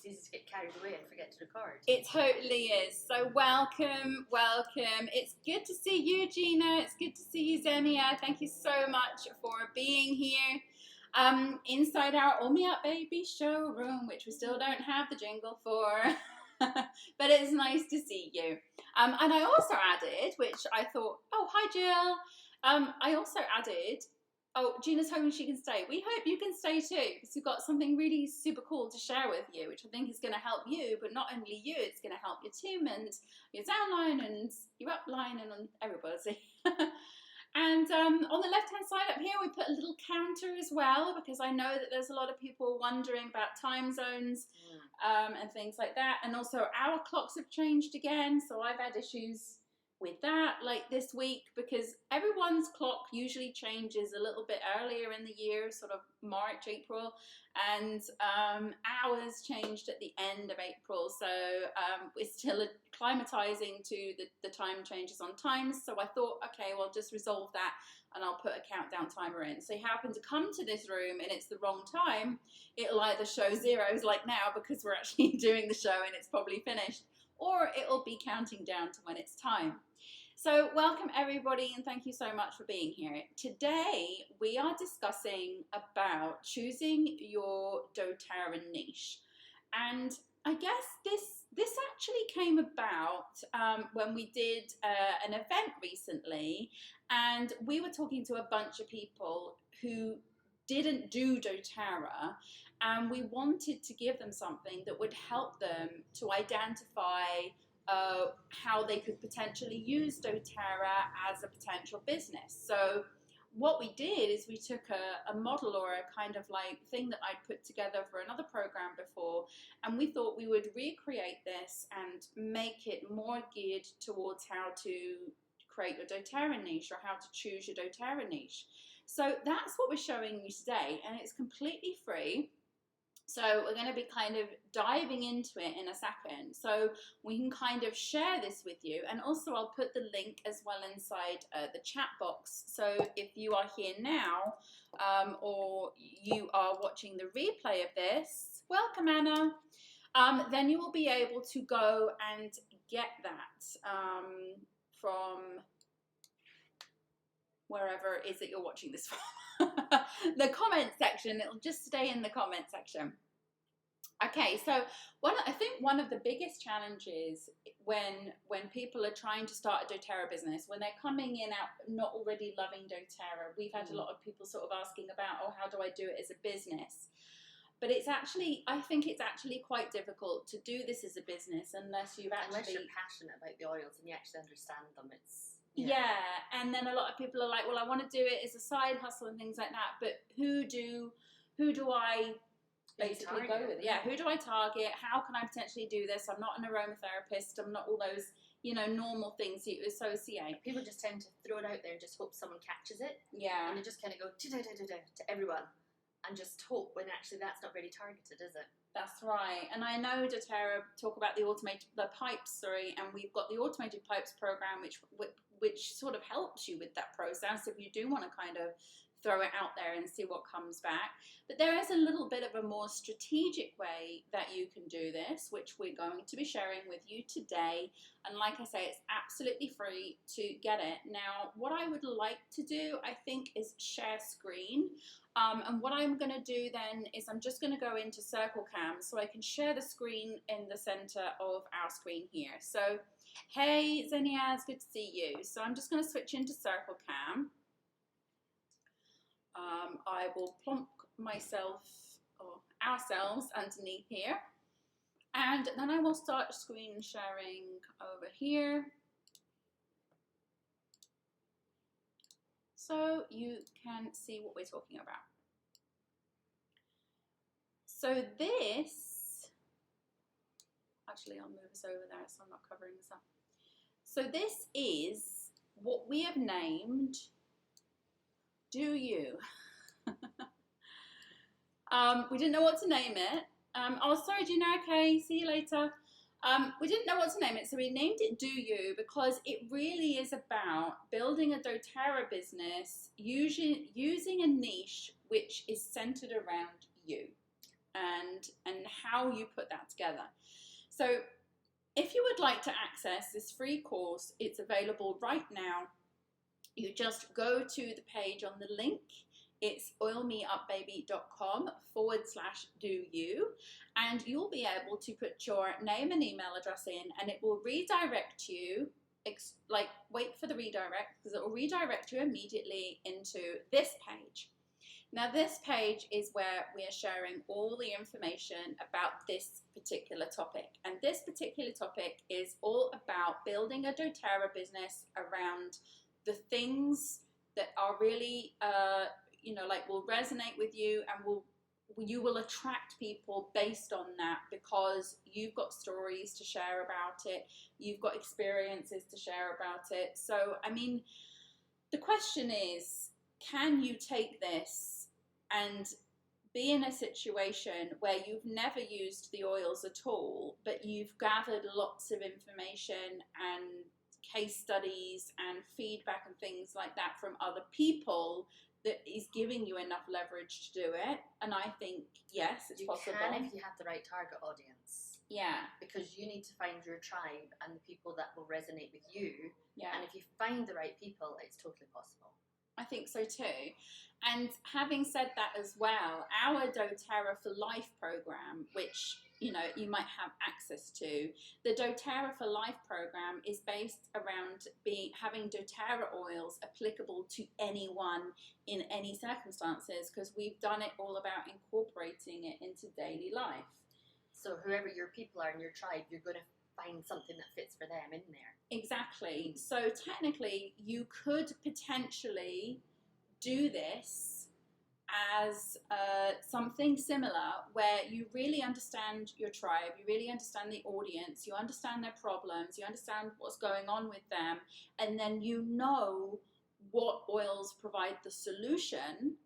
it's easy to get carried away and forget to record. It totally is. So welcome. It's good to see you, Gina. It's good to see you, Xenia. Thank you so much for being here. Inside our Oh Me Up Baby showroom, which we still don't have the jingle for. But it's nice to see you. And I also added, which I thought, oh, hi, Jill. I also added, oh, Gina's hoping she can stay. We hope you can stay too, because we've got something really super cool to share with you, which I think is going to help you, but not only you, it's going to help your team and your downline and your upline and everybody. And on the left-hand side up here, we put a little counter as well, because I know that there's a lot of people wondering about time zones and things like that. And also our clocks have changed again, so I've had issues with that, like this week, because everyone's clock usually changes a little bit earlier in the year, sort of March, April, and ours changed at the end of April, so we're still acclimatizing to the time changes on times. So I thought, okay, well, just resolve that and I'll put a countdown timer in. So you happen to come to this room and it's the wrong time, it'll either show zeros like now because we're actually doing the show and it's probably finished, or it'll be counting down to when it's time. So welcome everybody, and thank you so much for being here. Today we are discussing about choosing your doTERRA niche. And I guess this actually came about when we did an event recently, and we were talking to a bunch of people who didn't do doTERRA, and we wanted to give them something that would help them to identify how they could potentially use doTERRA as a potential business. So what we did is we took a model or a kind of like thing that I'd put together for another program before, and we thought we would recreate this and make it more geared towards how to create your doTERRA niche or how to choose your doTERRA niche. So that's what we're showing you today, and it's completely free. So we're going to be kind of diving into it in a second, so we can kind of share this with you. And also I'll put the link as well inside the chat box. So if you are here now or you are watching the replay of this, welcome Anna, then you will be able to go and get that from wherever it is that you're watching this from. The comment section, it'll just stay in the comment section. Okay, so I think one of the biggest challenges when people are trying to start a doTERRA business, when they're coming in out not already loving doTERRA, we've had a lot of people sort of asking about, oh, how do I do it as a business? But it's actually, I think it's actually quite difficult to do this as a business unless you're passionate about the oils and you actually understand them. Yeah, and then a lot of people are like, well, I want to do it as a side hustle and things like that, but who do I basically go with? Yeah, who do I target? How can I potentially do this? I'm not an aromatherapist. I'm not all those, normal things you associate. People just tend to throw it out there and just hope someone catches it. Yeah. And they just kind of go to everyone and just hope, when actually that's not very targeted, is it? That's right. And I know doTERRA talk about the pipes, and we've got the automated pipes program, which sort of helps you with that process if you do want to kind of throw it out there and see what comes back. But there is a little bit of a more strategic way that you can do this, which we're going to be sharing with you today. And like I say, it's absolutely free to get it. Now, what I would like to do, I think, is share screen. And what I'm going to do then is I'm just going to go into Circle Cam so I can share the screen in the center of our screen here. So, hey, Xenia, it's good to see you. So I'm just going to switch into Circle Cam. I will plonk myself or ourselves underneath here. And then I will start screen sharing over here. So you can see what we're talking about. So this, actually I'll move this over there so I'm not covering this up. So this is what we have named Do You. We didn't know what to name it. Oh, sorry Gina, okay, see you later. We didn't know what to name it, so we named it Do You because it really is about building a doTERRA business using a niche which is centered around you. and how you put that together. So if you would like to access this free course, it's available right now. You just go to the page on the link. It's oilmeupbaby.com/do-you, and you'll be able to put your name and email address in, and it will redirect you, wait for the redirect, because it will redirect you immediately into this page. Now this page is where we are sharing all the information about this particular topic, and this particular topic is all about building a doTERRA business around the things that are really will resonate with you, and you will attract people based on that, because you've got stories to share about it, you've got experiences to share about it. So I mean, the question is, can you take this and be in a situation where you've never used the oils at all, but you've gathered lots of information and case studies and feedback and things like that from other people that is giving you enough leverage to do it? And I think, yes, it's possible. You can if you have the right target audience. Yeah. Because you need to find your tribe and the people that will resonate with you. Yeah. And if you find the right people, it's totally possible. I think so too. And having said that as well, our doTERRA for Life program, which you might have access to, the doTERRA for Life program is based around having doTERRA oils applicable to anyone in any circumstances, because we've done it all about incorporating it into daily life. So whoever your people are in your tribe, you're going to find something that fits for them in there. Exactly. So technically, you could potentially do this as something similar, where you really understand your tribe, you really understand the audience, you understand their problems, you understand what's going on with them, and then you know what oils provide the solution.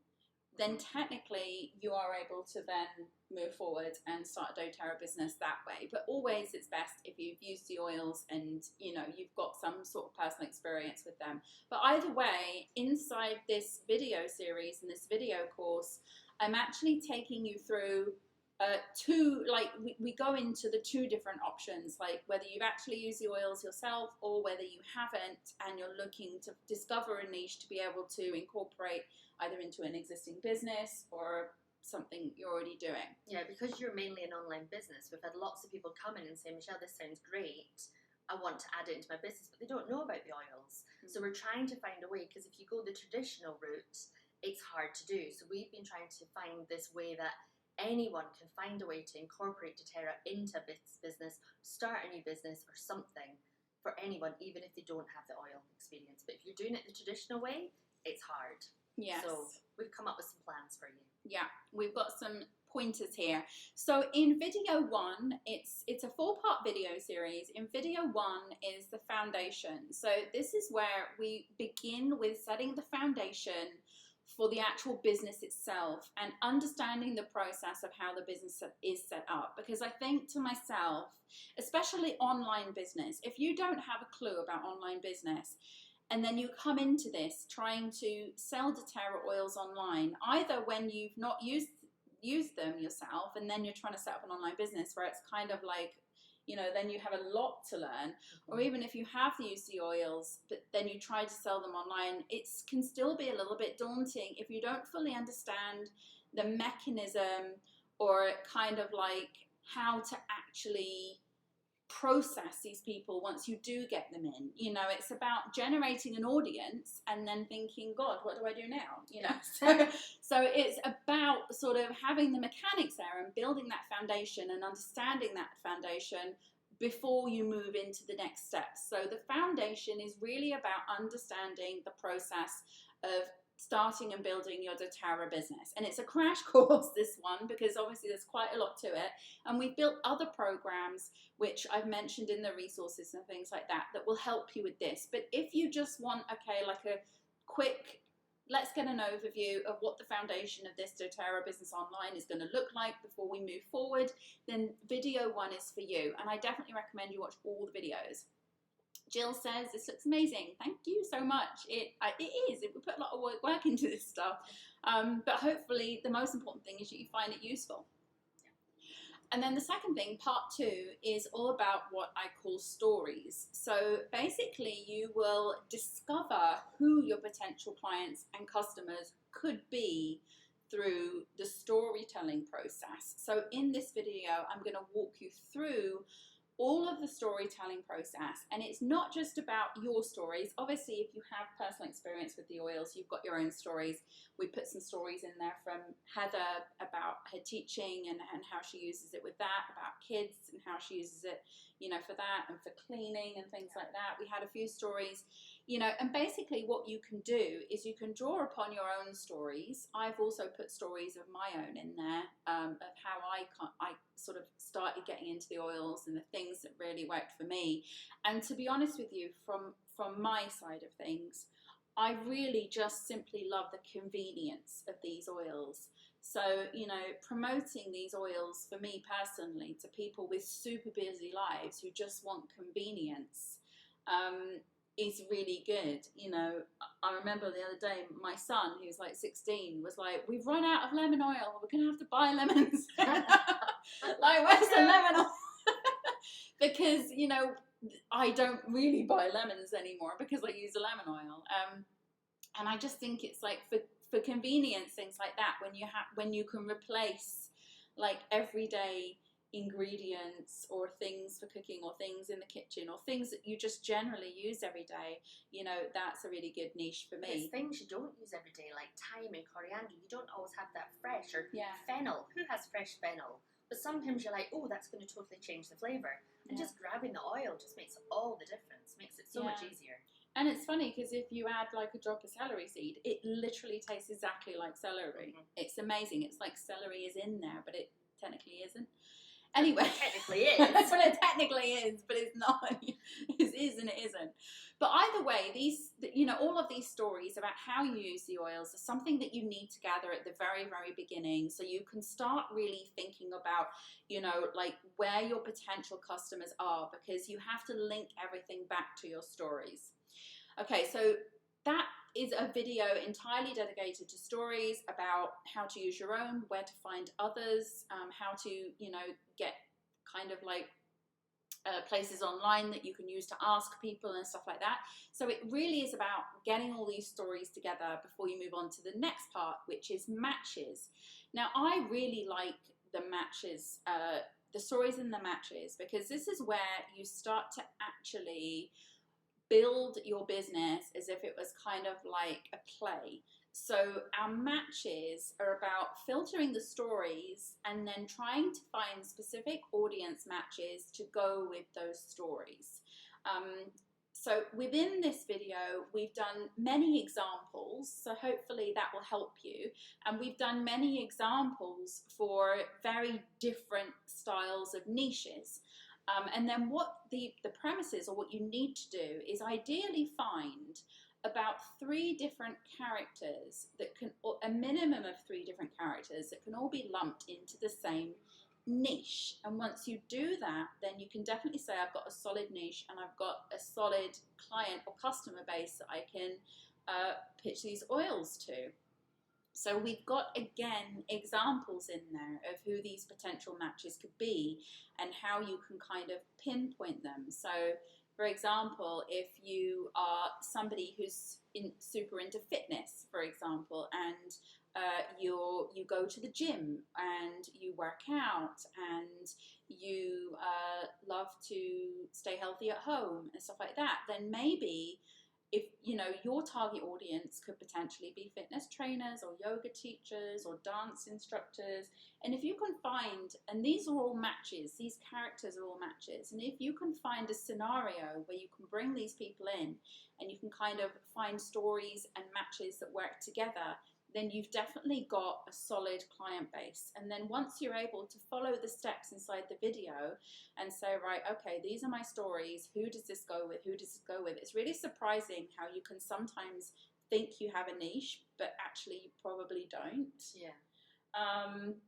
Then technically you are able to then move forward and start a doTERRA business that way. But always it's best if you've used the oils and you've got some sort of personal experience with them. But either way, inside this video series and this video course, I'm actually taking you through we go into the two different options, like whether you've actually used the oils yourself or whether you haven't and you're looking to discover a niche to be able to incorporate either into an existing business or something you're already doing. Yeah, because you're mainly an online business, we've had lots of people come in and say, Michelle, this sounds great, I want to add it into my business, but they don't know about the oils. So we're trying to find a way, because if you go the traditional route, it's hard to do. So we've been trying to find this way that anyone can find a way to incorporate doTERRA into a business, start a new business or something for anyone, even if they don't have the oil experience. But if you're doing it the traditional way, it's hard. Yes. So we've come up with some plans for you. Yeah, we've got some pointers here. So in video one, it's a 4-part video series. In video one is the foundation. So this is where we begin with setting the foundation for the actual business itself and understanding the process of how the business is set up. Because I think to myself, especially online business, if you don't have a clue about online business and then you come into this trying to sell doTERRA oils online, either when you've not used them yourself and then you're trying to set up an online business where it's kind of like, then you have a lot to learn, or even if you have used the oils but then you try to sell them online, it can still be a little bit daunting if you don't fully understand the mechanism or kind of like how to actually process these people once you do get them in. It's about generating an audience and then thinking, God, what do I do now? So it's about sort of having the mechanics there and building that foundation and understanding that foundation before you move into the next steps. So the foundation is really about understanding the process of starting and building your doTERRA business. And it's a crash course, this one, because obviously there's quite a lot to it. And we've built other programs, which I've mentioned in the resources and things like that, that will help you with this. But if you just want, like a quick, let's get an overview of what the foundation of this doTERRA business online is going to look like before we move forward, then video one is for you. And I definitely recommend you watch all the videos. Jill says, this looks amazing. Thank you so much. It is. We put a lot of work into this stuff. But hopefully the most important thing is that you find it useful. Yeah. And then the second thing, part 2, is all about what I call stories. So basically you will discover who your potential clients and customers could be through the storytelling process. So in this video, I'm going to walk you through all of the storytelling process, and it's not just about your stories. Obviously, if you have personal experience with the oils, you've got your own stories. We put some stories in there from Heather about her teaching and how she uses it with that, about kids and how she uses it, you know, for that and for cleaning and things like that. We had a few stories, you know, and basically what you can do is you can draw upon your own stories. I've also put stories of my own in there, of how I sort of started getting into the oils and the things that really worked for me. And to be honest with you, from my side of things, I really just simply love the convenience of these oils. So, you know, promoting these oils for me personally to people with super busy lives who just want convenience is really good. You know, I remember the other day, my son, who's like 16, was like, "We've run out of lemon oil. We're going to have to buy lemons." Like, where's the lemon oil? Because, you know, I don't really buy lemons anymore because I use a lemon oil. And I just think it's like for convenience, things like that, when you can replace like everyday ingredients or things for cooking or things in the kitchen or things that you just generally use every day, you know, that's a really good niche for me. It's things you don't use every day, like thyme and coriander. You don't always have that fresh, or Yeah. fennel. Who has fresh fennel? But sometimes you're like, oh, that's going to totally change the flavour. And just grabbing the oil just makes all the difference, makes it so much easier. And it's funny because if you add like a drop of celery seed, it literally tastes exactly like celery. It's amazing. It's like celery is in there, but it technically isn't. Anyway, it technically is. Well, it technically is, but it's not. It is and it isn't. But either way, these, you know, all of these stories about how you use the oils are something that you need to gather at the very, very beginning, so you can start really thinking about, you know, like where your potential customers are, because you have to link everything back to your stories. Okay, so that is a video entirely dedicated to stories about how to use your own, where to find others, how to, you know, get kind of like places online that you can use to ask people and stuff like that. So it really is about getting all these stories together before you move on to the next part, which is matches. Now, I really like the matches, the stories in the matches, because this is where you start to actually build your business as if it was kind of like a play. So our matches are about filtering the stories and then trying to find specific audience matches to go with those stories. So within this video, we've done many examples, so hopefully that will help you. And we've done many examples for very different styles of niches. And then what the premise is, or what you need to do, is ideally find about 3 different characters that can, or a minimum of 3 different characters that can all be lumped into the same niche. And once you do that, then you can definitely say I've got a solid niche and I've got a solid client or customer base that I can pitch these oils to. So we've got, again, examples in there of who these potential matches could be and how you can kind of pinpoint them. So, for example, if you are somebody who's super into fitness, for example, and you go to the gym and you work out and you love to stay healthy at home and stuff like that, then maybe, if you know, your target audience could potentially be fitness trainers or yoga teachers or dance instructors. And if you can find, and these are all matches, these characters are all matches, and if you can find a scenario where you can bring these people in and you can kind of find stories and matches that work together, then you've definitely got a solid client base. And then once you're able to follow the steps inside the video and say, right, okay, these are my stories, who does this go with, who does this go with? It's really surprising how you can sometimes think you have a niche, but actually you probably don't. Yeah.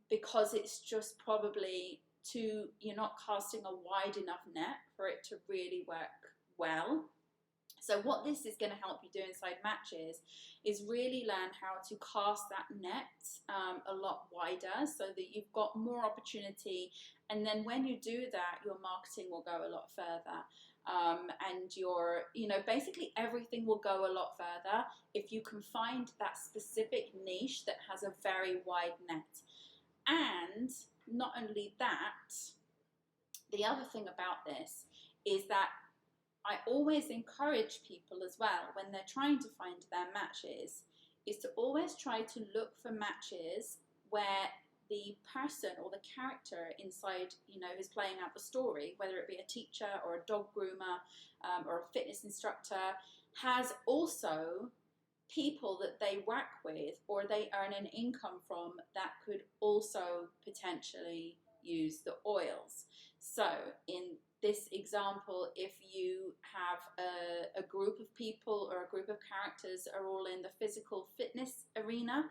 Because it's just probably you're not casting a wide enough net for it to really work well. So what this is going to help you do inside matches is really learn how to cast that net a lot wider so that you've got more opportunity. And then when you do that, your marketing will go a lot further. And your, basically everything will go a lot further if you can find that specific niche that has a very wide net. And not only that, the other thing about this is that I always encourage people as well, when they're trying to find their matches, is to always try to look for matches where the person or the character inside, who's playing out the story, whether it be a teacher or a dog groomer or a fitness instructor, has also people that they work with or they earn an income from that could also potentially use the oils. So in this example, if you have a group of people or a group of characters that are all in the physical fitness arena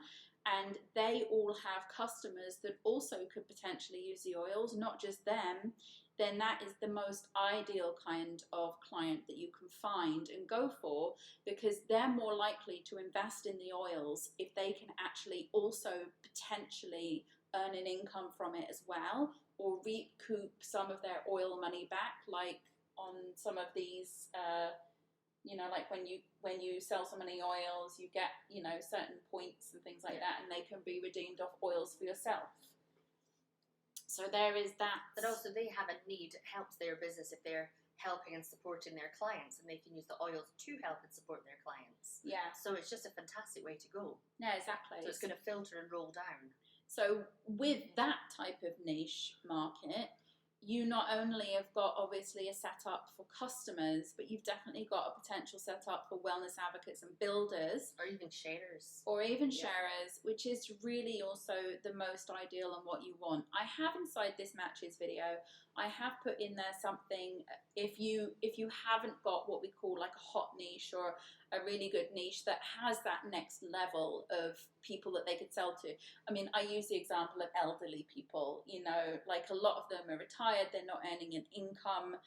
and they all have customers that also could potentially use the oils, not just them, then that is the most ideal kind of client that you can find and go for, because they're more likely to invest in the oils if they can actually also potentially earn an income from it as well, or recoup some of their oil money back, like on some of these, like when you sell so many oils, you get, certain points and things like that, and they can be redeemed off oils for yourself. So there is that. But also they have a need. It helps their business if they're helping and supporting their clients, and they can use the oils to help and support their clients. Yeah. So it's just a fantastic way to go. Yeah, exactly. So it's going to filter and roll down. So with that type of niche market, you not only have got obviously a setup for customers, but you've definitely got a potential setup for wellness advocates and builders. Or even sharers. Sharers, which is really also the most ideal and what you want. I have inside this matches video, I have put in there something, if you haven't got what we call like a hot niche or a really good niche that has that next level of people that they could sell to. I mean, I use the example of elderly people, like a lot of them are retired, they're not earning an income,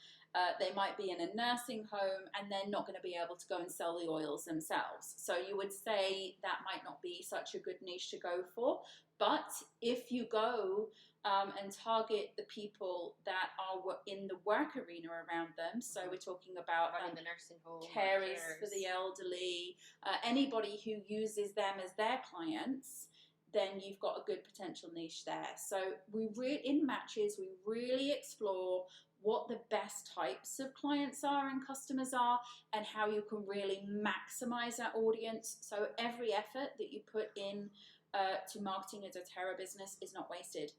they might be in a nursing home and they're not going to be able to go and sell the oils themselves. So you would say that might not be such a good niche to go for. But if you go and target the people that are in the work arena around them, so we're talking about the nursing home, carers for the elderly, anybody who uses them as their clients, then you've got a good potential niche there. So in matches, we really explore what the best types of clients are and customers are, and how you can really maximize that audience. So every effort that you put in to marketing a doTERRA business is not wasted.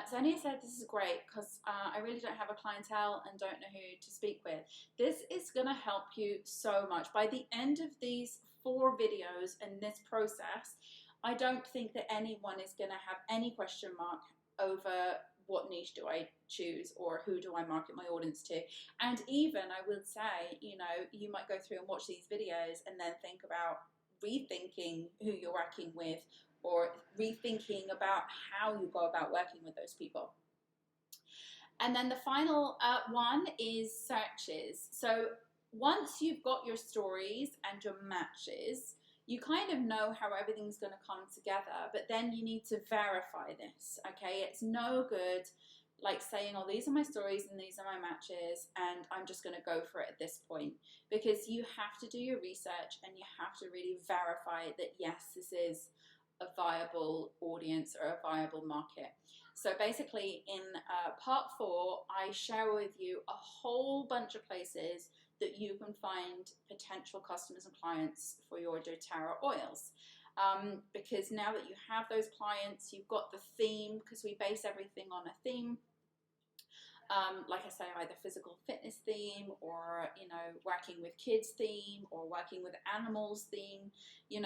So Ania said this is great because I really don't have a clientele and don't know who to speak with. This is going to help you so much. By the end of these 4 videos and this process, I don't think that anyone is going to have any question mark over what niche do I choose or who do I market my audience to. And even I would say, you might go through and watch these videos and then think about rethinking who you're working with, or rethinking about how you go about working with those people. And then the final one is searches. So once you've got your stories and your matches, you kind of know how everything's going to come together, but then you need to verify this, okay? It's no good like saying, oh, these are my stories and these are my matches and I'm just going to go for it at this point, because you have to do your research and you have to really verify that, yes, this is a viable audience or a viable market. So basically in part 4, I share with you a whole bunch of places that you can find potential customers and clients for your doTERRA oils. Because now that you have those clients, you've got the theme, because we base everything on a theme. Like I say, either physical fitness theme or, working with kids theme or working with animals theme,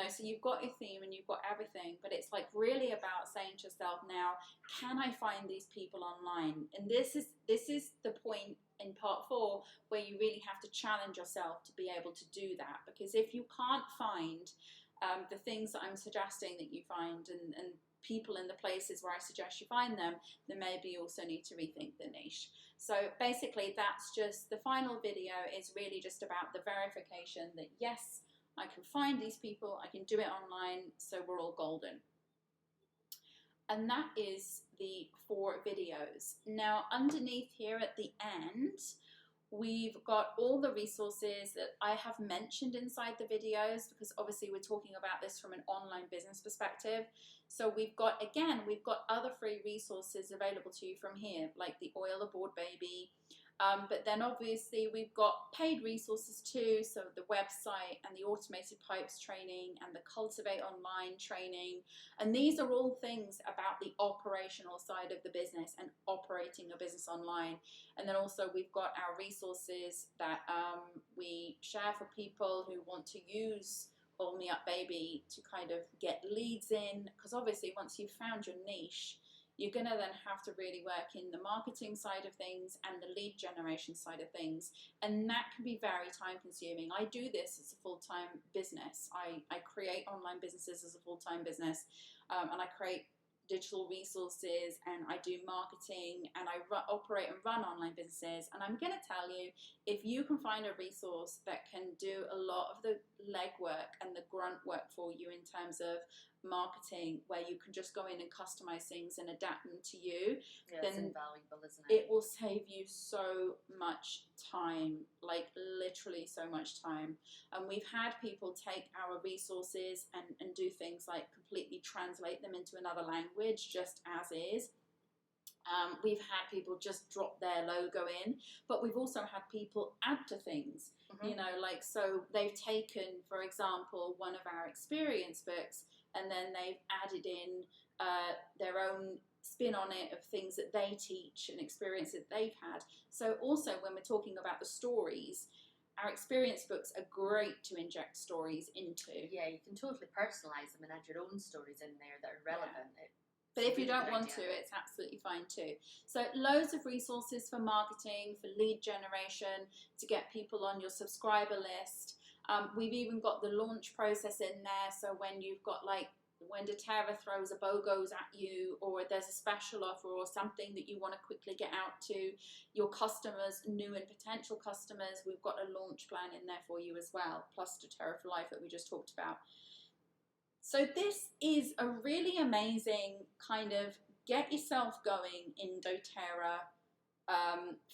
so you've got your theme and you've got everything, but it's like really about saying to yourself now, can I find these people online? And this is the point in part 4 where you really have to challenge yourself to be able to do that, because if you can't find the things that I'm suggesting that you find and people in the places where I suggest you find them, then maybe you also need to rethink the niche. So basically that's just, the final video is really just about the verification that yes, I can find these people, I can do it online, so we're all golden. And that is the 4 videos. Now underneath here at the end, we've got all the resources that I have mentioned inside the videos, because obviously we're talking about this from an online business perspective. So we've got other free resources available to you from here, like the Oil Aboard Baby. But then obviously we've got paid resources too, so the website and the automated pipes training and the Cultivate Online training. And these are all things about the operational side of the business and operating a business online. And then also we've got our resources that we share for people who want to use Oil Me Up Baby to kind of get leads in, because obviously once you've found your niche, you're going to then have to really work in the marketing side of things and the lead generation side of things. And that can be very time consuming. I do this as a full-time business. I create online businesses as a full-time business, and I create digital resources, and I do marketing, and I operate and run online businesses. And I'm going to tell you, if you can find a resource that can do a lot of the legwork and the grunt work for you in terms of marketing, where you can just go in and customize things and adapt them to you, then it's invaluable, isn't it? It will save you so much time, like literally so much time. And we've had people take our resources and do things like completely translate them into another language just as is. We've had people just drop their logo in, but we've also had people add to things, you know, like, so they've taken, for example, one of our experience books, and then they've added in their own spin on it of things that they teach and experience that they've had. So also when we're talking about the stories, our experience books are great to inject stories into. Yeah, you can totally personalize them and add your own stories in there that are relevant. Yeah. But if you don't want to, it's absolutely fine too. So loads of resources for marketing, for lead generation, to get people on your subscriber list. We've even got the launch process in there. So when you've got, like, when dōTERRA throws a BOGOs at you, or there's a special offer or something that you want to quickly get out to your customers, new and potential customers, we've got a launch plan in there for you as well, plus dōTERRA for Life that we just talked about. So this is a really amazing kind of get yourself going in dōTERRA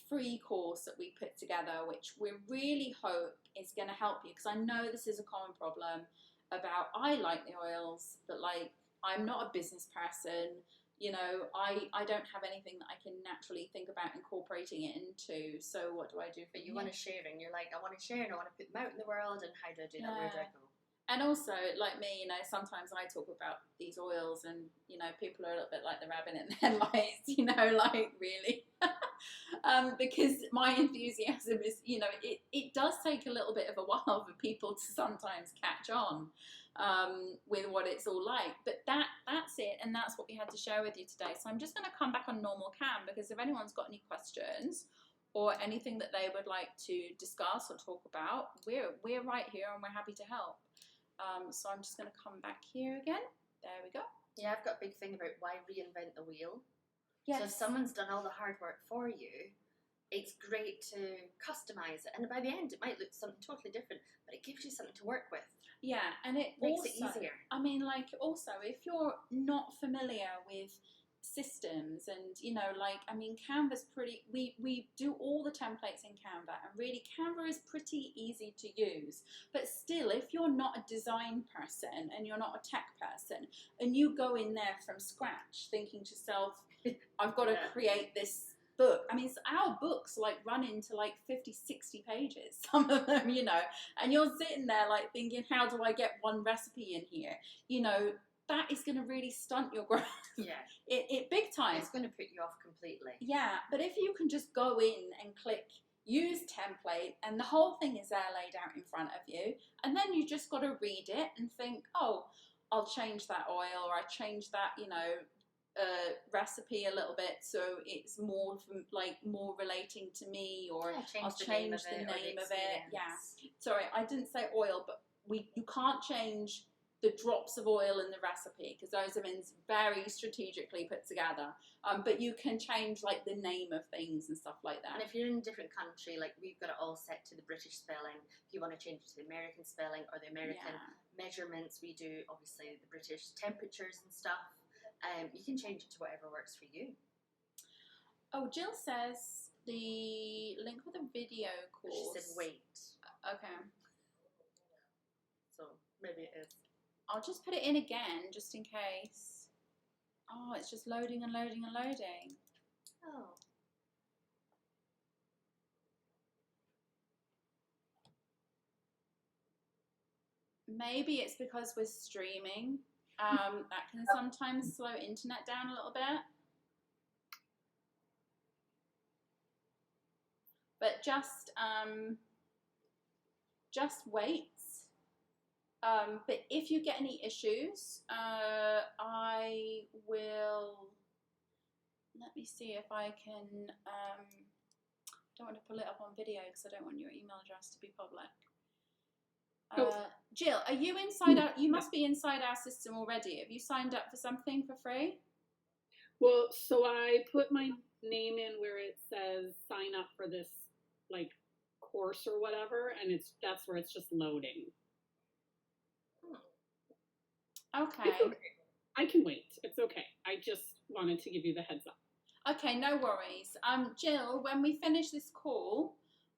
free course that we put together, which we really hope is going to help you, because I know this is a common problem about, I like the oils, but like, I'm not a business person, you know, I don't have anything that I can naturally think about incorporating it into, so what do I do? But you want to share, and you're like, I want to share and I want to put them out in the world, and how do I do that? Where do I go? And also, like me, you know, sometimes I talk about these oils and, you know, people are a little bit like the rabbit in the headlights, you know, like, really? Because my enthusiasm is, you know, it does take a little bit of a while for people to sometimes catch on with what it's all like. But that's it, and that's what we had to share with you today. So I'm just going to come back on normal cam, because if anyone's got any questions or anything that they would like to discuss or talk about, we're right here and we're happy to help. So I'm just going to come back here again. There we go. Yeah, I've got a big thing about why reinvent the wheel. Yes. So if someone's done all the hard work for you, it's great to customize it. And by the end, it might look something totally different, but it gives you something to work with. Yeah, and it makes also, it easier. I mean, like, also, if you're not familiar with systems and, you know, like, I mean, Canva's pretty, we do all the templates in Canva, and really Canva is pretty easy to use. But still, if you're not a design person and you're not a tech person, and you go in there from scratch thinking to yourself, I've got to create this book. I mean, our books like run into like 50, 60 pages, some of them, you know, and you're sitting there like thinking, how do I get one recipe in here? You know, that is going to really stunt your growth. Yeah. It big time. It's going to put you off completely. Yeah, but if you can just go in and click use template, and the whole thing is there laid out in front of you, and then you just got to read it and think, oh, I'll change that oil, or I change that, you know, recipe a little bit so it's more more relating to me, or I'll change the name of it. Yeah, sorry, I didn't say oil, but you can't change the drops of oil in the recipe, because those have been very strategically put together. But you can change like the name of things and stuff like that. And if you're in a different country, like we've got it all set to the British spelling. If you want to change it to the American spelling or the American measurements, we do obviously the British temperatures and stuff. You can change it to whatever works for you. Oh, Jill says the link with the video course. She said wait. Okay. So maybe it is. I'll just put it in again, just in case. Oh, it's just loading and loading and loading. Oh. Maybe it's because we're streaming. That can sometimes slow internet down a little bit. But just wait. But if you get any issues, I will. Let me see if I can. Don't want to pull it up on video because I don't want your email address to be public. Jill, are you inside our? You must be inside our system already. Have you signed up for something for free? Well, so I put my name in where it says sign up for this like course or whatever, and that's where it's just loading. Okay. It's okay. I can wait. It's okay. I just wanted to give you the heads up. Okay, no worries. Jill, when we finish this call,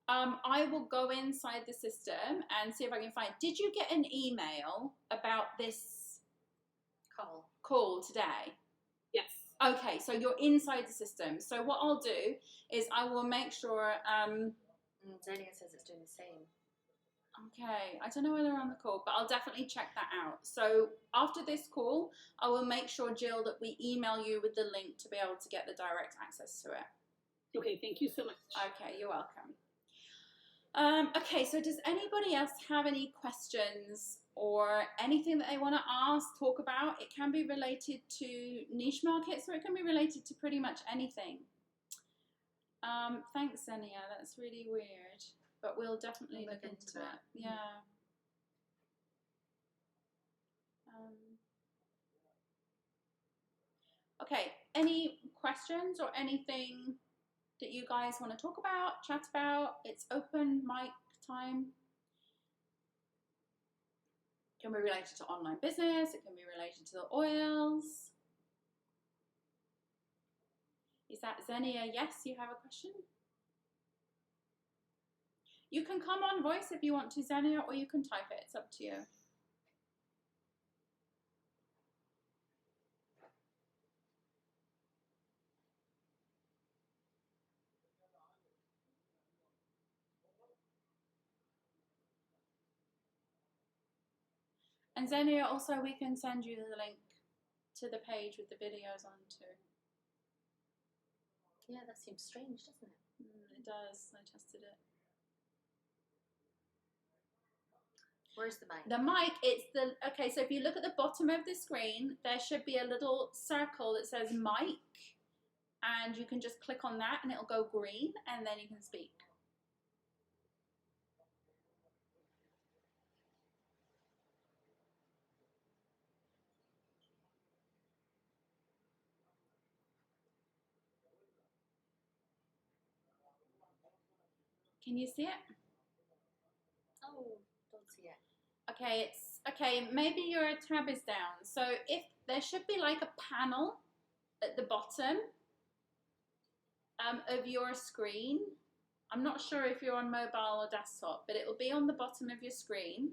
I will go inside the system and see if I can find. Did you get an email about this call today? Yes. Okay, so you're inside the system. So what I'll do is I will make sure. Xenia says it's doing the same. Okay, I don't know whether they're on the call, but I'll definitely check that out. So after this call, I will make sure, Jill, that we email you with the link to be able to get the direct access to it. Okay, thank you so much. Okay, you're welcome. Okay, so does anybody else have any questions or anything that they want to ask, talk about? It can be related to niche markets, or it can be related to pretty much anything. Thanks, Xenia. That's really weird, but we'll definitely look into it. Yeah. Okay, any questions or anything that you guys want to talk about, chat about? It's open mic time. It can be related to online business. It can be related to the oils. Is that Xenia? Yes, you have a question? You can come on voice if you want to, Xenia, or you can type it. It's up to you. And Xenia, also we can send you the link to the page with the videos on too. Yeah, that seems strange, doesn't it? It does. I tested it. Where's the mic? The mic, it's the, okay, so if you look at the bottom of the screen, there should be a little circle that says mic, and you can just click on that and it'll go green, and then you can speak. Can you see it? Oh, don't see it. Okay, it's okay. Maybe your tab is down. So if there should be like a panel at the bottom of your screen. I'm not sure if you're on mobile or desktop, but it will be on the bottom of your screen,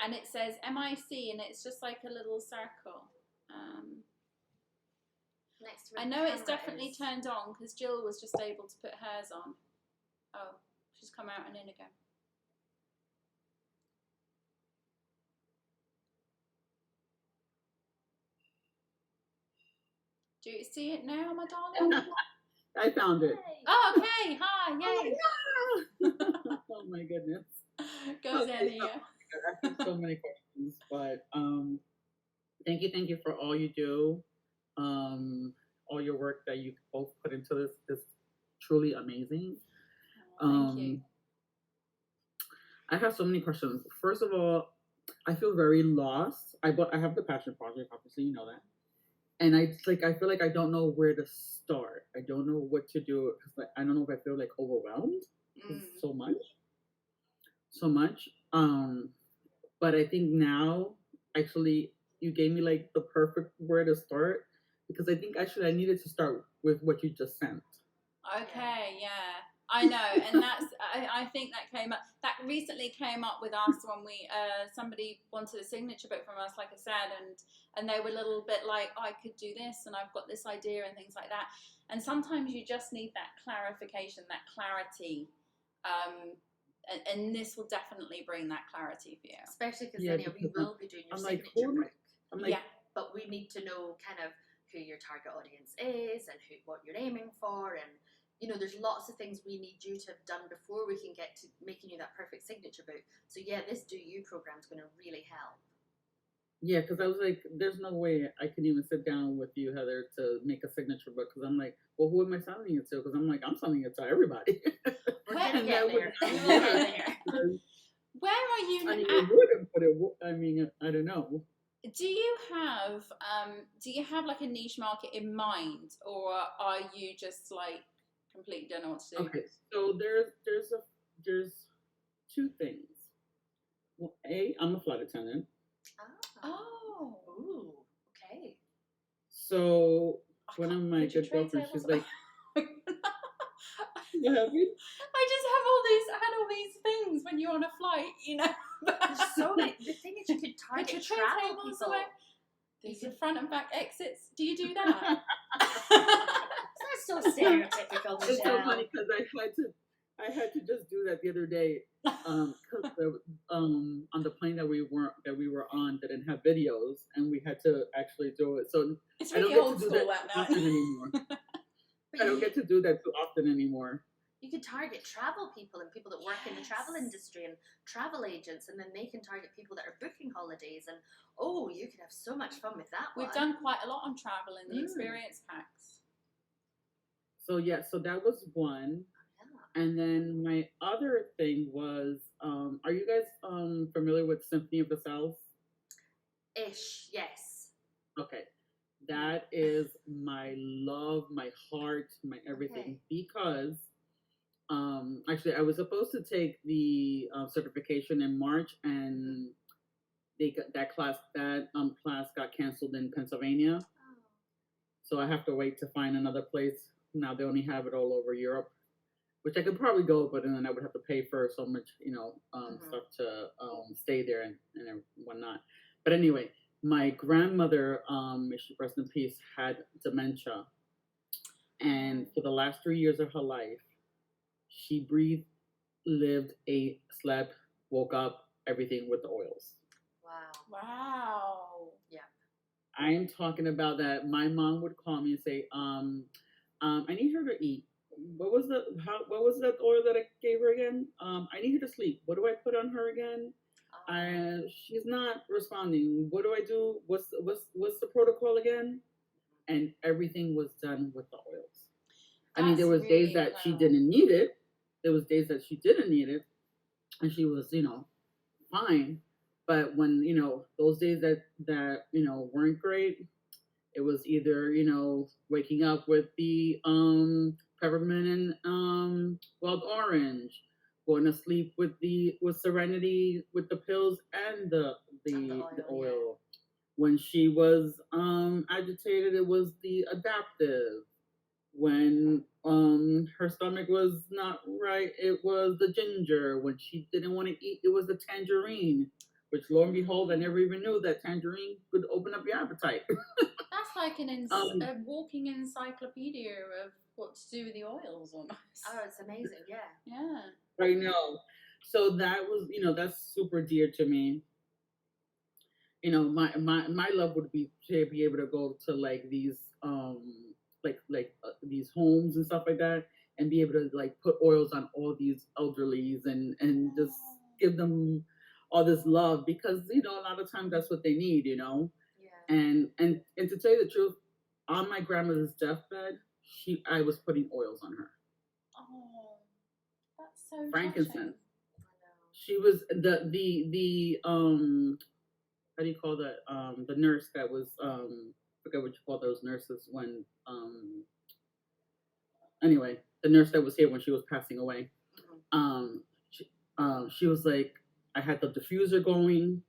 and it says MIC, and it's just like a little circle. Next to I know it's definitely turned on because Jill was just able to put hers on. Oh, she's come out and in again. Do you see it now, my darling? I found it. Oh, okay. Hi, yay. Oh my goodness. Go, Xenia. I have so many questions, but thank you for all you do. All your work that you both put into this is truly amazing. Thank you. I have so many questions. First of all, I feel very lost. I have the passion project, obviously, you know that. And I feel like I don't know where to start. I don't know what to do. 'Cause, like, I don't know if I feel like overwhelmed. 'Cause Mm. so much, so much. But I think now, actually, you gave me like the perfect where to start, because I think actually I needed to start with what you just sent. Okay, yeah. I know, and I think that recently came up with us when we somebody wanted a signature book from us, like I said, and they were a little bit like, oh, I could do this, and I've got this idea and things like that. And sometimes you just need that clarification, that clarity, and this will definitely bring that clarity for you. Especially because Yeah, Zenia, we because will be doing your I'm like, signature who am I? book, I'm like, Yeah. but we need to know kind of who your target audience is and what you're aiming for, and there's lots of things we need you to have done before we can get to making you that perfect signature book. So yeah, this Do You program is going to really help. yeah, because I was like, there's no way I can even sit down with you, Heather, to make a signature book. Because I'm like, well, who am I selling it to? Because I'm like, I'm selling it to everybody. We're Well, going to get that would there. not We will work. get there. Because, Where are you I mean, at? it would, but I mean, I don't know. Do you have like a niche market in mind, or are you just like completely don't know what to do? Okay, so there's two things. Well, I'm a flight attendant, Oh, Ooh, okay. so I one can't of my put your good trade girlfriends, she's tables. like, "What happened?" I had all these things when you're on a flight, There's so many. The thing is, you could Put target your tray travel tables people. away. These are front and back exits. Do you do that? That's so stereotypical, Michelle. It's so funny because I had to just do that the other day, because on the plane that we were on that didn't have videos, and we had to actually do it. So It's I don't really get old to do school that that too often now. anymore. But I don't get to do that too often anymore. you could target travel people and people that work in the travel industry and travel agents, and then they can target people that are booking holidays. And you could have so much fun with that one. We've done quite a lot on travel in the experience packs. So yeah, so that was one. Yeah. And then my other thing was, are you guys familiar with Symphony of the South? Ish, yes. Okay. That is my love, my heart, my everything. Okay. Because actually I was supposed to take the certification in March, and that class got canceled in Pennsylvania. Oh. So I have to wait to find another place. Now they only have it all over Europe, which I could probably go, but then I would have to pay for so much, stuff to stay there and whatnot. But anyway, my grandmother, may she rest in peace, had dementia, and for the last 3 years of her life, she breathed, lived, ate, slept, woke up, everything with the oils. Wow. Yeah. I'm talking about that. My mom would call me and say, I need her to eat. What was that oil that I gave her again? I need her to sleep. What do I put on her again? She's not responding. What do I do? What's the protocol again? And everything was done with the oils. I mean, there was days that she didn't need it. There was days that she didn't need it, and she was, fine. But when those days that weren't great, it was either waking up with the peppermint and wild orange, going to sleep with Serenity with the pills and the oil. Yeah. When she was agitated, it was the adaptive. When her stomach was not right, it was the ginger. When she didn't want to eat, it was the tangerine. Which, lo and behold, I never even knew that tangerine could open up your appetite. That's like a walking encyclopedia of what to do with the oils, almost. Oh, it's amazing. Yeah. Yeah. I know. So that was, that's super dear to me. My love would be to be able to go to like these these homes and stuff like that, and be able to like put oils on all these elderlies and just give them all this love, because a lot of times that's what they need. Yeah. And to tell you the truth, on my grandmother's deathbed, I was putting oils on her. Oh, that's so Frankincense. touching. She was the how do you call that? The nurse that was forget what you call those nurses when anyway, the nurse that was here when she was passing away. Um, she was like, I had the diffuser going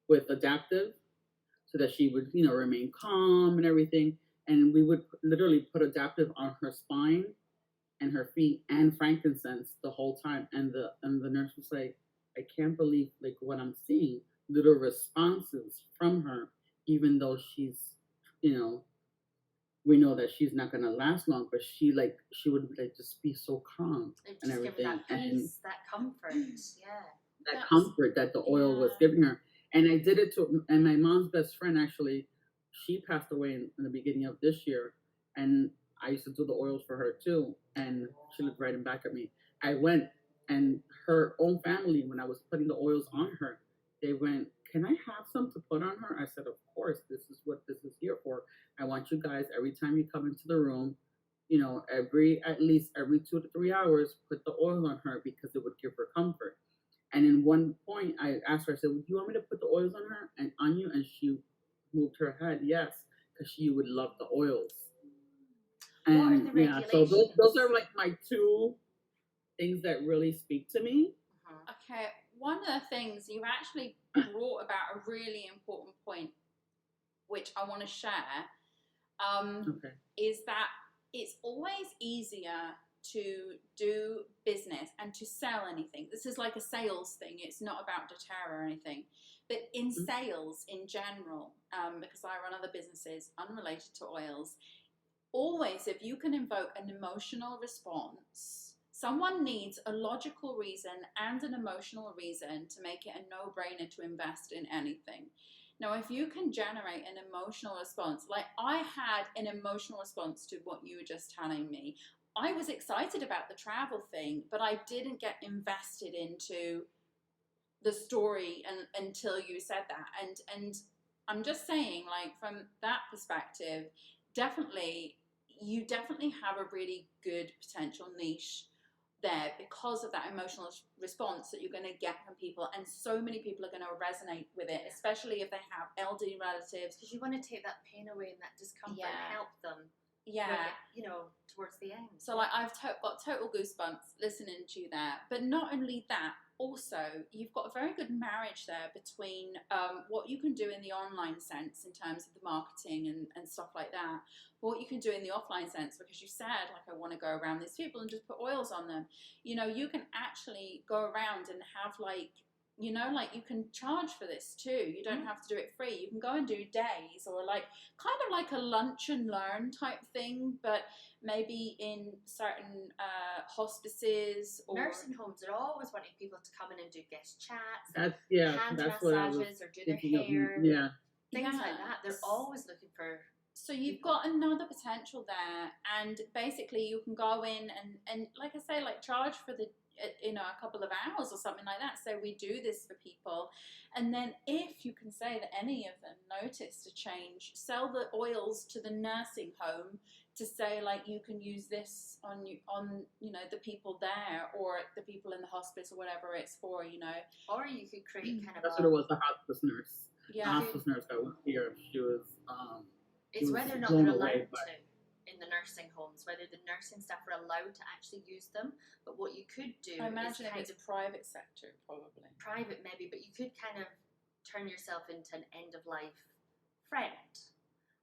with adaptive, so that she would, remain calm and everything. And we would literally put adaptive on her spine and her feet and frankincense the whole time. And the nurse was like, I can't believe like what I'm seeing. Little responses from her, even though she's, we know that she's not gonna last long, but she would like just be so calm and Just give her everything. that peace, that comfort. Yeah. That comfort that the oil was giving her. And I did it and my mom's best friend actually, she passed away in the beginning of this year. And I used to do the oils for her too. And she looked right back at me. I went, and her own family, when I was putting the oils on her, they went, can I have some to put on her? I said, of course, this is what this is here for. I want you guys, every time you come into the room, at least every 2 to 3 hours, put the oil on her because it would give her comfort. And in one point, I asked her, I said, do you want me to put the oils on her and on you? And she moved her head, yes, because she would love the oils. What are And the regulations? so those are like my two things that really speak to me. Okay, one of the things you actually brought about a really important point, which I want to share, is that it's always easier to do business and to sell anything. This is like a sales thing. It's not about doTERRA or anything. But in sales in general, because I run other businesses unrelated to oils, always if you can invoke an emotional response, someone needs a logical reason and an emotional reason to make it a no-brainer to invest in anything. Now, if you can generate an emotional response, like I had an emotional response to what you were just telling me. I was excited about the travel thing, but I didn't get invested into the story until you said that. And I'm just saying, like, from that perspective, you definitely have a really good potential niche there because of that emotional response that you're going to get from people, and so many people are going to resonate with it, especially if they have elderly relatives, because you want to take that pain away and that discomfort and help them towards the end. So like I've got total goosebumps listening to you there. But not only that, also you've got a very good marriage there between what you can do in the online sense in terms of the marketing and stuff like that, what you can do in the offline sense, because you said, like, I want to go around these people and just put oils on them. You can actually go around and have like you can charge for this too. You don't have to do it free. You can go and do days, or like kind of like a lunch and learn type thing, but maybe in certain hospices or nursing homes are always wanting people to come in and do guest chats, hand massages, or do their hair, things like that. They're always looking for. So you've got another potential there, and basically you can go in and like I say, like charge for the a couple of hours or something like that. So we do this for people, and then if you can say that any of them noticed a change, sell the oils to the nursing home to say, like, you can use this on the people there, or the people in the hospice, or whatever it's for, Or you could create kind of that's what it was, the hospice nurse. Yeah. The hospice nurse that was here, she was it's whether or not they're allowed to in the nursing homes, whether the nursing staff are allowed to actually use them. But what you could do, I imagine if it's a private sector, probably private maybe, but you could kind of turn yourself into an end of life friend,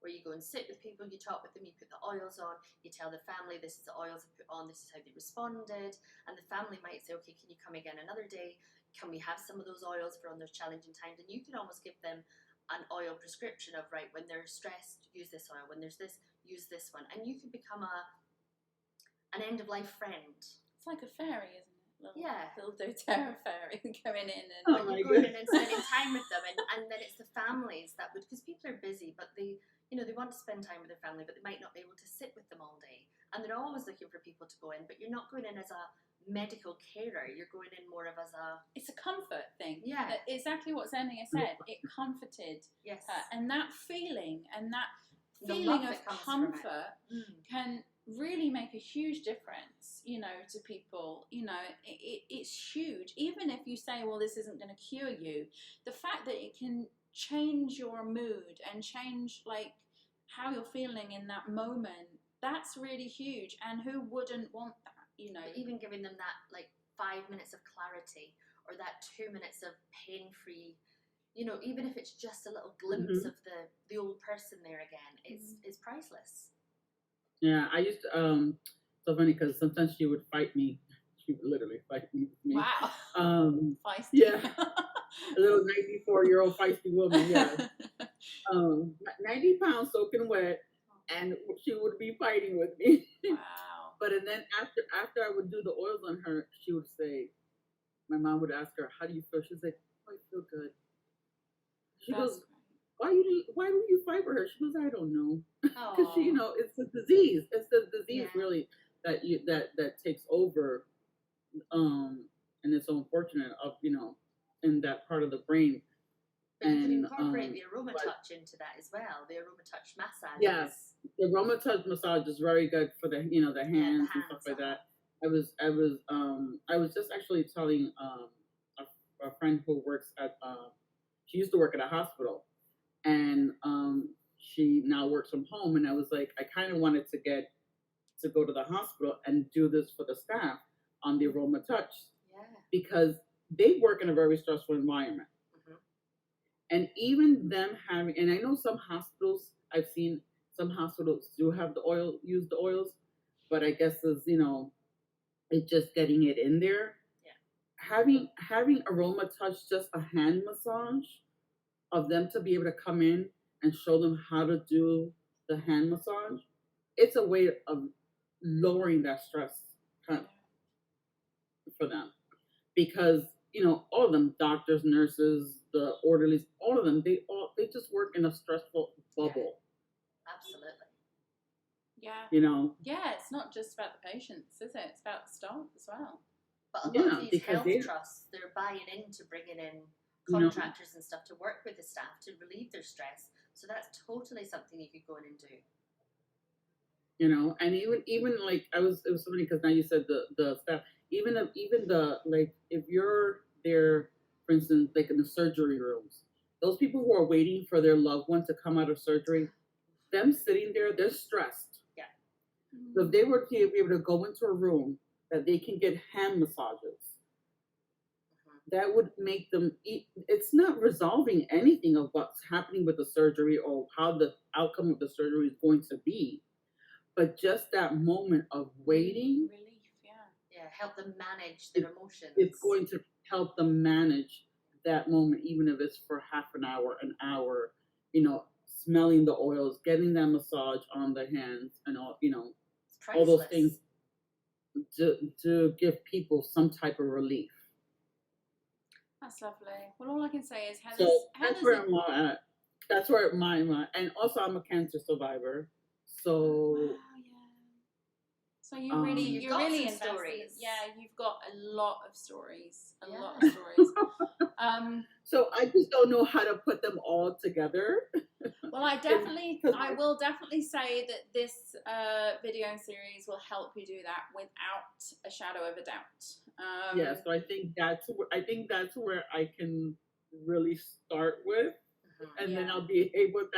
where you go and sit with people, you talk with them, you put the oils on, you tell the family, this is the oils I put on, this is how they responded, and the family might say, okay, can you come again another day? Can we have some of those oils for on those challenging times? And you can almost give them an oil prescription of, right, when they're stressed, use this oil, when there's this, use this one, and you can become an end of life friend. It's like a fairy, isn't it? Little dōTERRA fairy coming in and you're going in and spending time with them, and then it's the families that would, because people are busy, but they want to spend time with their family, but they might not be able to sit with them all day, and they're always looking for people to go in. But you're not going in as a medical carer, you're going in more of as it's a comfort thing. Yeah, exactly what Xenia said. It comforted her, and that feeling of comfort can really make a huge difference, to people. It's huge. Even if you say, well, this isn't going to cure you, the fact that it can change your mood and change like how you're feeling in that moment, that's really huge. And who wouldn't want that? But even giving them that like 5 minutes of clarity or that 2 minutes of pain-free, even if it's just a little glimpse of the old person there again, it's priceless. Yeah, I used to, so funny because sometimes she would fight me. She would literally fight me. Wow. Feisty. Yeah. A little 94-year-old feisty woman, yeah. 90 pounds soaking wet, and she would be fighting with me. Wow. But and then after I would do the oils on her, she would say, my mom would ask her, how do you feel? She'd say, oh, I feel good. She goes, why do you fight for her? She goes, I don't know. Because she, it's the disease. It's the disease really that takes over. And it's so unfortunate of, in that part of the brain. But you can incorporate the aroma touch into that as well. The aroma touch massage. Yes, the aroma touch massage is very good for the the hands and stuff like that. I was just actually telling a friend who works at she used to work at a hospital, and she now works from home, and I was like, I kind of wanted to go to the hospital and do this for the staff on the aroma touch, because they work in a very stressful environment. And even them having, and I know some hospitals, I've seen some hospitals do have use the oils, but I guess as it's just getting it in there. Yeah. Having aroma touch, just a hand massage, of them to be able to come in and show them how to do the hand massage, it's a way of lowering that stress for them, because all of them, doctors, nurses, the orderlies, all of them, they just work in a stressful bubble. Absolutely. Yeah. Yeah, it's not just about the patients, is it? It's about the staff as well. But a lot of these health trusts, they're buying into bringing in contractors and stuff to work with the staff to relieve their stress. So that's totally something you could go in and do. And even like it was funny because now you said the staff, even the, like, if you're there, for instance, like in the surgery rooms, those people who are waiting for their loved one to come out of surgery, them sitting there, they're stressed. Yeah. So if they were to be able to go into a room that they can get hand massages, that would make them, it's not resolving anything of what's happening with the surgery or how the outcome of the surgery is going to be, but just that moment of waiting. Relief, yeah, help them manage their emotions. It's going to help them manage that moment, even if it's for half an hour, smelling the oils, getting that massage on the hands, and all, all those things to give people some type of relief. That's lovely. Well, all I can say is that's where I'm at. That's where I'm at. And also, I'm a cancer survivor. So. Wow, yeah. So you're really invested. Stories. Yeah, you've got a lot of stories. A lot of stories. So I just don't know how to put them all together. Well, I will definitely say that this video series will help you do that without a shadow of a doubt. Yeah, so I think that's where I can really start with, and then I'll be able.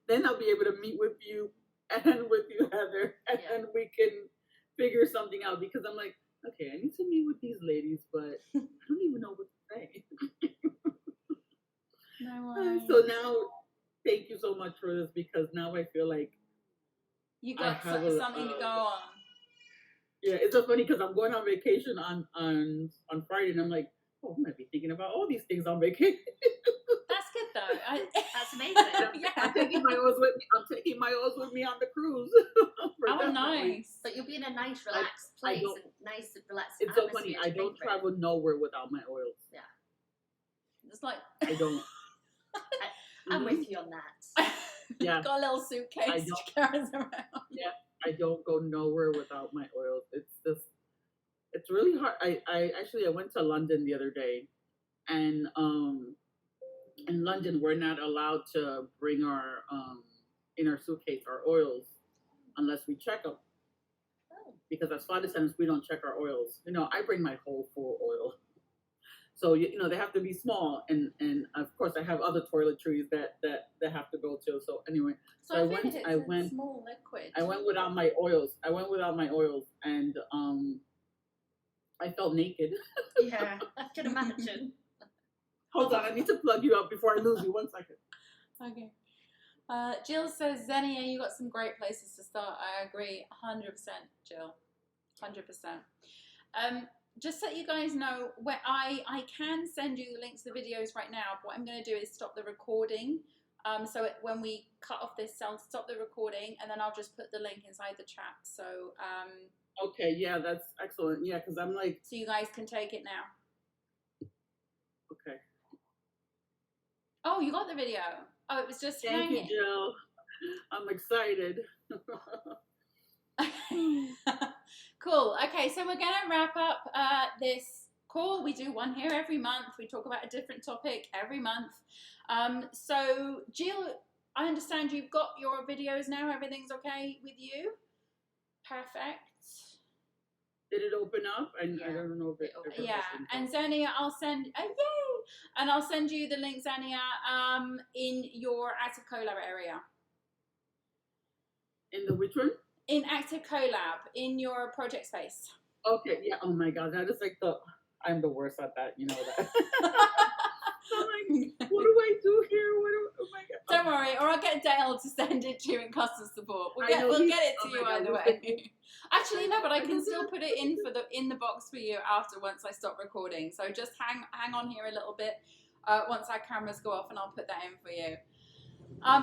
Then I'll be able to meet with you and with you, Heather, and then we can figure something out, because I'm like, okay, I need to meet with these ladies, but I don't even know what to say. No worries. So now, thank you so much for this, because now I feel like you got something to go on. Yeah, it's so funny because I'm going on vacation on Friday, and I'm like, oh, I might be thinking about all these things on vacation. That's good though. That's amazing. Yeah. I'm taking my oils with me on the cruise. Oh, nice! But you'll be in a nice, relaxed place, and nice, relaxed. It's so funny. I don't travel nowhere without my oils. Yeah, it's like I don't. I'm with you on that. Yeah, you've got a little suitcase to carry around. Yeah, I don't go nowhere without my oils. It's really hard. I went to London the other day, and in London we're not allowed to bring our in our suitcase our oils unless we check them. because as flight attendants, we don't check our oils. You know, I bring my whole full oil. So, you know, they have to be small. And of course, I have other toiletries that have to go to. So anyway, So I went, a small liquid. I went without my oils. And I felt naked. Yeah, I can imagine. Hold on, I need to plug you up before I lose you. 1 second. Okay. Jill says, Xenia, you got some great places to start. I agree, 100%, Jill, 100%. Just so you guys know, where I can send you the links to the videos right now. But what I'm going to do is stop the recording. When we cut off this, I'll stop the recording, and then I'll just put the link inside the chat. So okay, yeah, that's excellent. Yeah, because I'm like, so you guys can take it now. Okay. Oh, you got the video. Oh, it was just Thank hanging. you, Jill. I'm excited. Cool. Okay, so we're going to wrap up this call. We do one here every month. We talk about a different topic every month. So, Jill, I understand you've got your videos now. Everything's okay with you? Perfect. Did it open up? I don't know if it opened. Yeah, and Xenia, I'll send, yay! And I'll send you the link, Xenia, in your Active Collab area. In the which one? In Active Collab, in your project space. Okay, yeah, oh my God, that is like I'm the worst at that, you know that. I'm like, what do I do here? Oh my God. Don't worry, or I'll get Dale to send it to you in customer support. We'll get it to you either way. Actually, no, but I can still put it in the box for you after once I stop recording. So just hang on here a little bit once our cameras go off, and I'll put that in for you.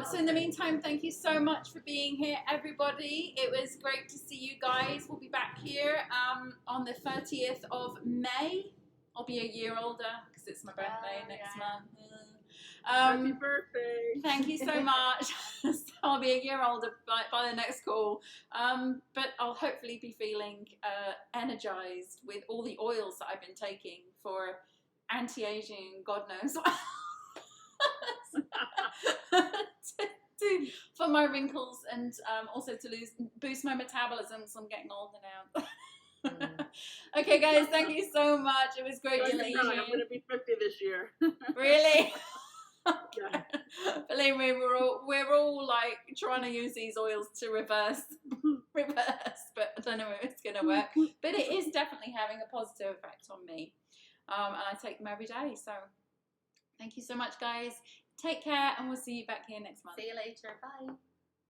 So in the meantime, thank you so much for being here, everybody. It was great to see you guys. We'll be back here on the 30th of May. I'll be a year older because it's my birthday next month. Happy birthday. Thank you so much. I'll be a year older by the next call. But I'll hopefully be feeling energized with all the oils that I've been taking for anti-aging, God knows. For my wrinkles and also to boost my metabolism because I'm getting older now. Okay, guys, thank you so much. It was great to meet you. I'm going to be 50 this year. Really? Yeah. Believe me, we're all like trying to use these oils to reverse, but I don't know if it's going to work. But it is definitely having a positive effect on me, and I take them every day. So thank you so much, guys. Take care, and we'll see you back here next month. See you later. Bye.